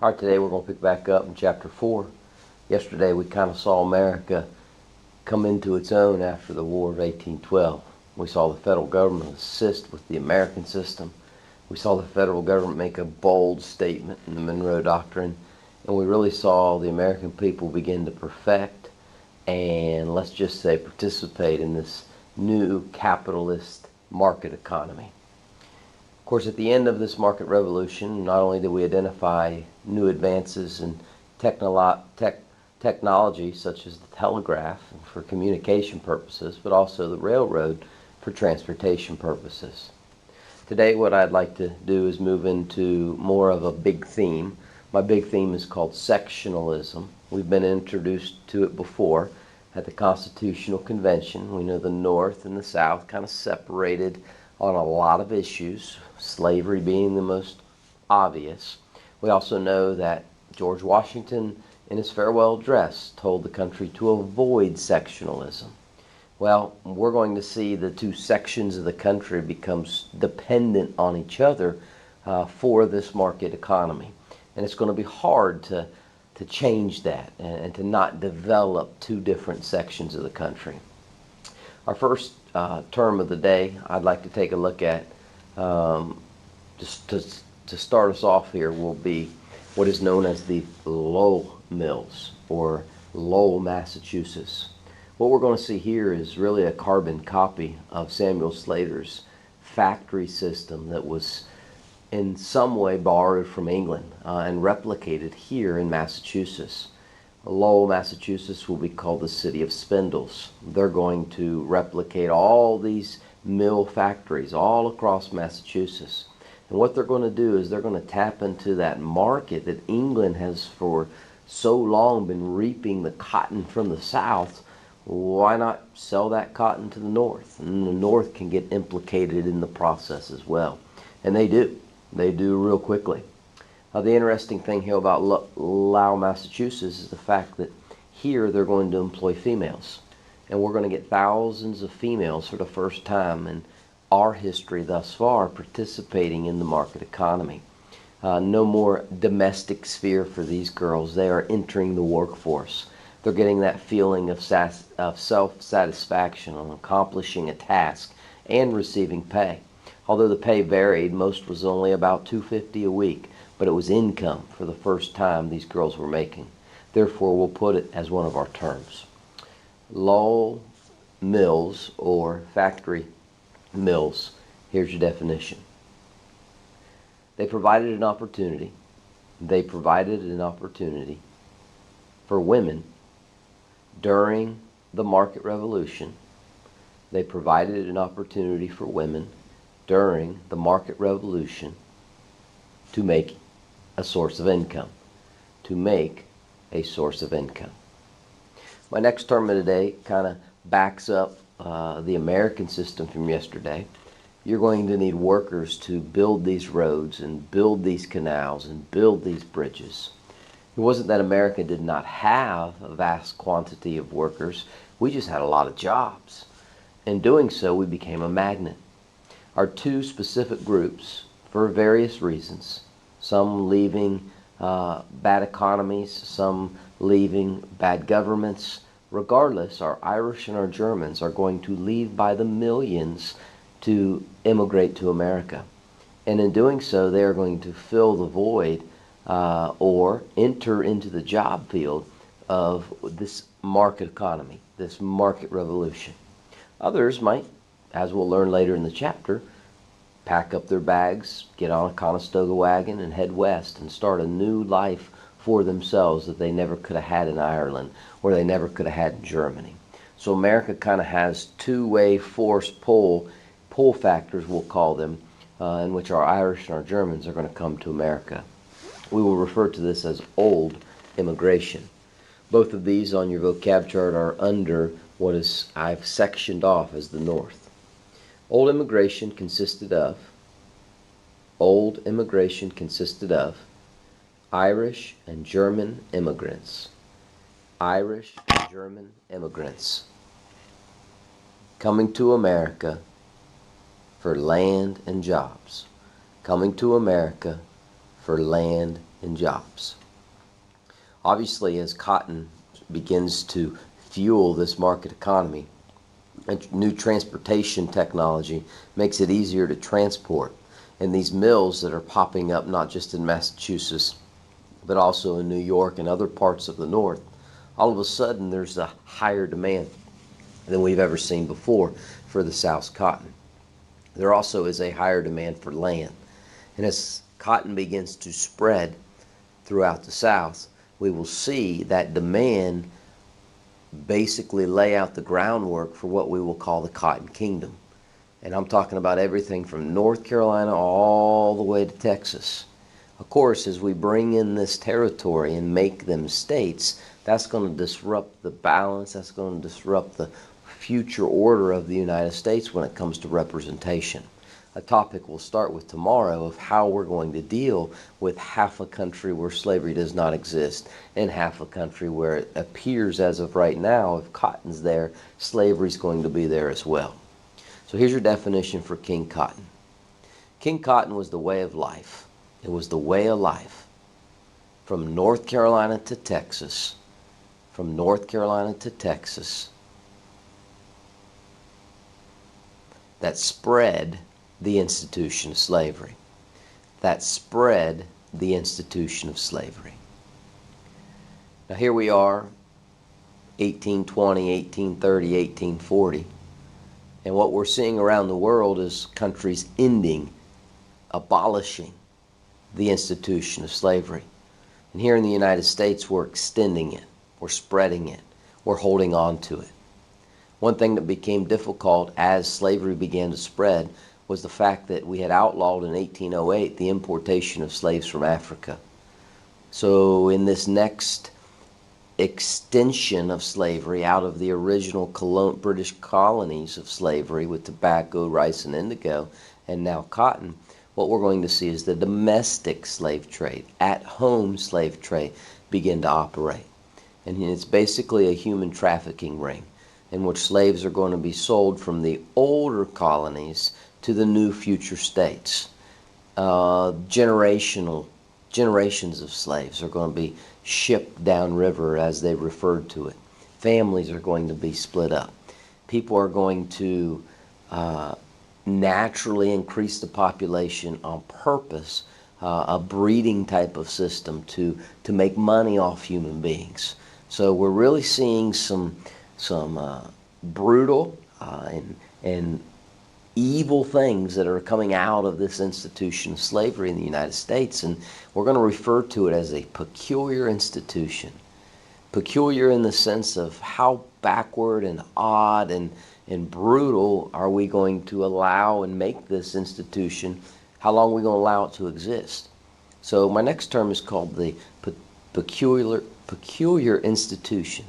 All right, today we're going to pick back up in chapter 4. Yesterday we kind of saw America come into its own after the War of 1812. We saw the federal government assist with the American system. We saw the federal government make a bold statement in the Monroe Doctrine. And we really saw the American people begin to perfect and, let's just say, participate in this new capitalist market economy. Of course, at the end of this market revolution, not only did we identify new advances in technology such as the telegraph for communication purposes, but also the railroad for transportation purposes. Today what I'd like to do is move into more of a big theme. My big theme is called sectionalism. We've been introduced to it before at the Constitutional Convention. We know the North and the South kind of separated on a lot of issues, slavery being the most obvious. We also know that George Washington, in his farewell address, told the country to avoid sectionalism. Well, we're going to see the two sections of the country become dependent on each other for this market economy. And it's going to be hard to change that and to not develop two different sections of the country. Our first term of the day I'd like to take a look at, just to start us off here, will be what is known as the Lowell Mills, or Lowell, Massachusetts. What we're going to see here is really a carbon copy of Samuel Slater's factory system that was in some way borrowed from England and replicated here in Massachusetts. Lowell, Massachusetts will be called the City of Spindles. They're going to replicate all these mill factories all across Massachusetts. And what they're going to do is they're going to tap into that market that England has for so long been reaping the cotton from the South. Why not sell that cotton to the North? And the North can get implicated in the process as well. And they do. They do real quickly. The interesting thing here about Lowell, Massachusetts is the fact that here they're going to employ females. And we're going to get thousands of females for the first time in our history thus far participating in the market economy. No more domestic sphere for these girls. They are entering the workforce. They're getting that feeling of self-satisfaction on accomplishing a task and receiving pay. Although the pay varied, most was only about $2.50 a week. But it was income for the first time these girls were making. Therefore, we'll put it as one of our terms. Lowell Mills, or factory mills, here's your definition. They provided an opportunity. They provided an opportunity for women during the market revolution. They provided an opportunity for women during the market revolution to make a source of income. To make a source of income. My next term of the day kind of backs up the American system from yesterday. You're going to need workers to build these roads and build these canals and build these bridges. It wasn't that America did not have a vast quantity of workers. We just had a lot of jobs. In doing so, we became a magnet. Our two specific groups, for various reasons, some leaving bad economies, some leaving bad governments. Regardless, our Irish and our Germans are going to leave by the millions to immigrate to America. And in doing so, they are going to fill the void or enter into the job field of this market economy, this market revolution. Others might, as we'll learn later in the chapter, pack up their bags, get on a Conestoga wagon, and head west and start a new life for themselves that they never could have had in Ireland or they never could have had in Germany. So America kind of has two-way force pull factors, we'll call them, in which our Irish and our Germans are going to come to America. We will refer to this as old immigration. Both of these on your vocab chart are under what is I've sectioned off as the North. Old immigration consisted of Irish and German immigrants. Irish and German immigrants coming to America for land and jobs. Coming to America for land and jobs. Obviously, as cotton begins to fuel this market economy, new transportation technology makes it easier to transport. And these mills that are popping up not just in Massachusetts, but also in New York and other parts of the North, all of a sudden there's a higher demand than we've ever seen before for the South's cotton. There also is a higher demand for land. And as cotton begins to spread throughout the South, we will see that demand basically lay out the groundwork for what we will call the Cotton Kingdom. And I'm talking about everything from North Carolina all the way to Texas. Of course, as we bring in this territory and make them states, that's going to disrupt the balance, that's going to disrupt the future order of the United States when it comes to representation. A topic we'll start with tomorrow of how we're going to deal with half a country where slavery does not exist and half a country where it appears as of right now, if cotton's there, slavery's going to be there as well. So here's your definition for King Cotton. King Cotton was the way of life. It was the way of life from North Carolina to Texas, from North Carolina to Texas, that spread the institution of slavery. That spread the institution of slavery. Now here we are, 1820, 1830, 1840, and what we're seeing around the world is countries ending, abolishing the institution of slavery. And here in the United States, we're extending it, we're spreading it, we're holding on to it. One thing that became difficult as slavery began to spread was the fact that we had outlawed in 1808 the importation of slaves from Africa. So in this next extension of slavery out of the original British colonies of slavery with tobacco, rice, and indigo, and now cotton, what we're going to see is the domestic slave trade, at-home slave trade, begin to operate. And it's basically a human trafficking ring in which slaves are going to be sold from the older colonies to the new future states. Generations of slaves are going to be shipped downriver, as they referred to it. Families are going to be split up. People are going to naturally increase the population on purpose, a breeding type of system to make money off human beings. So we're really seeing some brutal and evil things that are coming out of this institution of slavery in the United States, and we're going to refer to it as a peculiar institution. Peculiar in the sense of how backward and odd and brutal are we going to allow and make this institution, how long are we going to allow it to exist. So my next term is called the peculiar institution.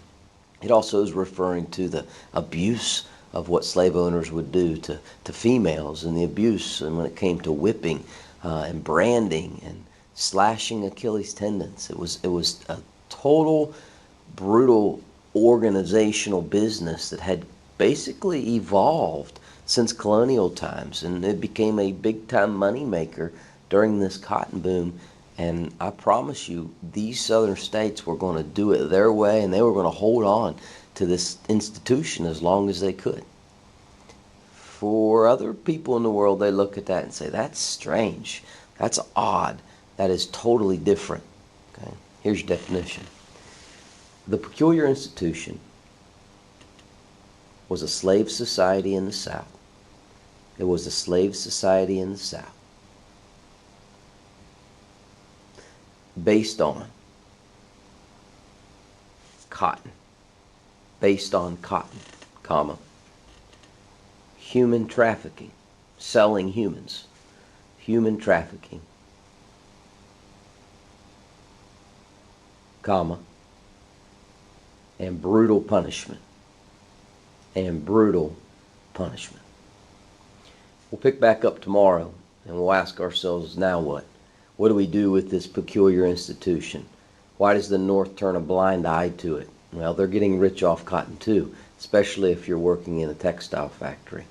It also is referring to the abuse of what slave owners would do to females, and the abuse, and when it came to whipping and branding and slashing Achilles tendons. It was a total brutal organizational business that had basically evolved since colonial times, and it became a big-time money maker during this cotton boom. And I promise you, these southern states were going to do it their way, and they were going to hold on to this institution as long as they could. For other people in the world, they look at that and say, that's strange, that's odd, that is totally different. Okay? Here's your definition. The peculiar institution was a slave society in the South. It was a slave society in the South based on cotton, comma, human trafficking, selling humans, human trafficking, comma, and brutal punishment, We'll pick back up tomorrow, and we'll ask ourselves, now what? What do we do with this peculiar institution? Why does the North turn a blind eye to it? Well, they're getting rich off cotton too, especially if you're working in a textile factory.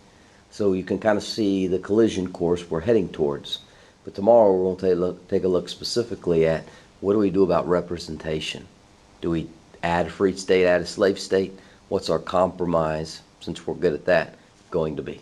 So you can kind of see the collision course we're heading towards. But tomorrow we're going to take a look specifically at what do we do about representation? Do we add a free state, add a slave state? What's our compromise, since we're good at that, going to be?